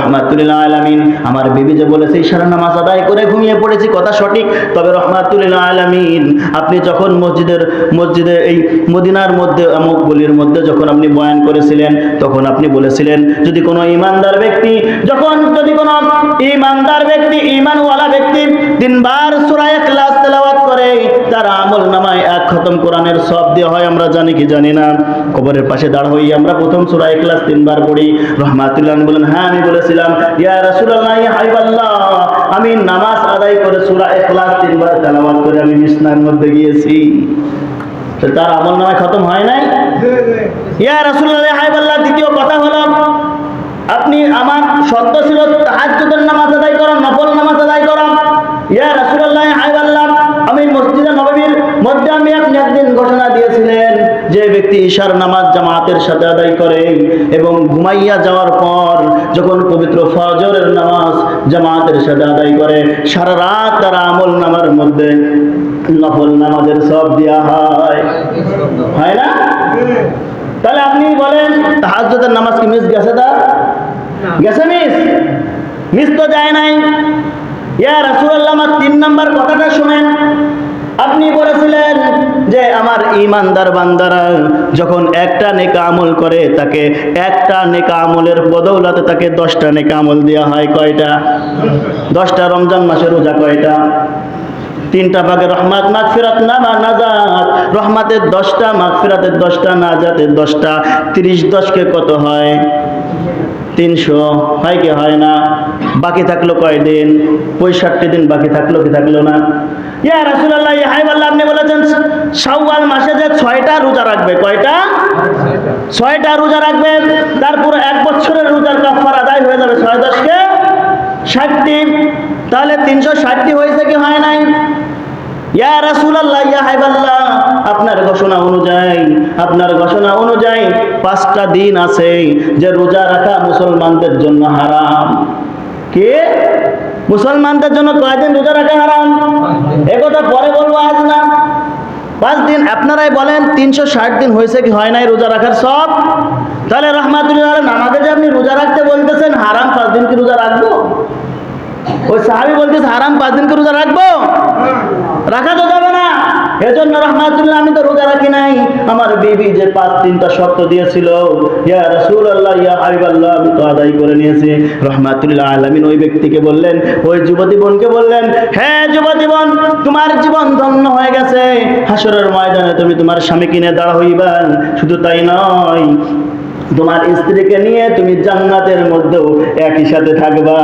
রহমাতুল আলামিন, আমার বিবি যে বলেছে ইশারা নামাজ আদায় করে ঘুমিয়ে পড়েছি, কথা সঠিক। তবে রহমাতুল আলামিন, আপনি যখন মসজিদে এই মদিনার মধ্যে অমুক গলির মধ্যে যখন আপনি বয়ান করেছিলেন, তখন আপনি বলেছিলেন যদি কোনো ইমানদার ব্যক্তি ঈমানওয়ালা ব্যক্তি 3 বার সূরা ইখলাস তেলাওয়াত করে, তার আমল নামায় 1 খতম কোরআনের সওয়াব দেওয়া হয়। আমরা জানি কি জানি না? কবরের পাশে দাঁড় হই আমরা প্রথম সূরা ইখলাস 3 বার পড়ি। রহমাতুল্লাহ বলেন, হ্যাঁ আমি বলেছিলাম। ইয়া রাসূলুল্লাহ, ইয়া হাবিবাল্লাহ, আমি নামাজ আদায় করে সূরা ইখলাস 3 বার তেলাওয়াত করে আমি বিছনার মধ্যে গিয়েছি। তার আমল নামায় খতম হয় নাই? ইয়া রাসূলুল্লাহ, ইয়া হাবিবাল্লাহ, দ্বিতীয় কথা হলো, আপনি আমার শর্ত ছিল তাহাজ্জুদের নামাজ আদায় করা, নফল নামাজ আদায় করা। ইয়া রাসূলুল্লাহ, ইয়া হাবিবাল্লাহ, আমি মসজিদে নববীর মধ্যে আপনি একদিন ঘোষণা দিয়েছিলেন যে ব্যক্তি ঈশার নামাজ জামাতের সাথে আদায় করে এবং ঘুমাইয়া যাওয়ার পর যখন পবিত্র ফজরের নামাজ জামাতের সাথে আদায় করে, সারা রাত তার আমল নামার মধ্যে নফল নামাজের সব দেওয়া হয় না? তাহলে আপনি বলেন তাহাজ্জুদের নামাজ কি মিস গেছে? গেছে মিস তো যায় নাই। ইয়া রাসূলুল্লাহ, আমার 3 নাম্বার কথাটা শুনেন। আপনি বলেছিলেন যে আমার ঈমানদার বান্দারা যখন একটা নেক আমল করে, তাকে একটা নেক আমলের বদৌলতে তাকে 10টা নেক আমল দেওয়া হয়। কয়টা? 10টা। রমজান মাসের রোজা কয়টা? 3টা ভাগে রহমত, মাগফিরাত, নাজাত। রহমতের 10টা, মাগফিরাতের 10টা, নাজাতের 10টা। 30 কে কত হয়? 300 হয় কি হয় না? বাকি থাকলো কয় দিন? 65 দিন বাকি থাকলো কি থাকলো না? ইয়া রাসূলুল্লাহ, ইয়া হাবিবাল্লাহ, আপনি বলেছেন শাওয়াল মাসে যে 6টা রোজা রাখবে। কয়টা? 6টা রোজা রাখবে। তারপর 1 বছরের রোজার কাফারা আদায় হয়ে যাবে। 6 10 কে 60টি। তাহলে 360টি হয়েছে কি হয় নাই? ইয়া রাসূলুল্লাহ, ইয়া হাবিবাল্লাহ, আপনার ঘোষণা অনুযায়ী 5টা দিন আছে যে রোজা রাখা মুসলমানদের জন্য হারাম। কে? মুসলমানদের জন্য কয়দিন রোজা রাখা হারাম? একথা পরে বলবো, আজ না। 5 দিন। আপনারাই বলেন 360 দিন হয়েছে কি হয় নাই রোজা রাখার সব? তাহলে রহমাতুল্লাহ, আমাকে যে আপনি রোজা রাখতে বলতেছেন, হারাম 5 দিন কি রোজা রাখবো? ওই সাহাবী বলতেছে হারাম 5 দিন কি রোজা রাখবো? রাখা তো যাবে না। এজন্য রহমাতুল্লাহ, আমি তো রোজা রাখি নাই। আমার বিবি যে 3টা শর্ত দিয়েছিল, ইয়া রাসূলুল্লাহ, ইয়া হাবিবাল্লাহ, আমি তো আদায় করে নিয়েছি। রহমাতুল্লাহ আলামিন ওই ব্যক্তিকে বললেন, ওই যুবতী বোনকে বললেন, হ্যাঁ যুবতী বোন, তোমার জীবন ধন্য হয়ে গেছে। হাসরের ময়দানে তুমি তোমার স্বামীকে নিয়ে দাঁড়া হইবা। শুধু তাই নয়, তোমার স্ত্রীকে নিয়ে তুমি জান্নাতের মধ্যেও একই সাথে থাকবা।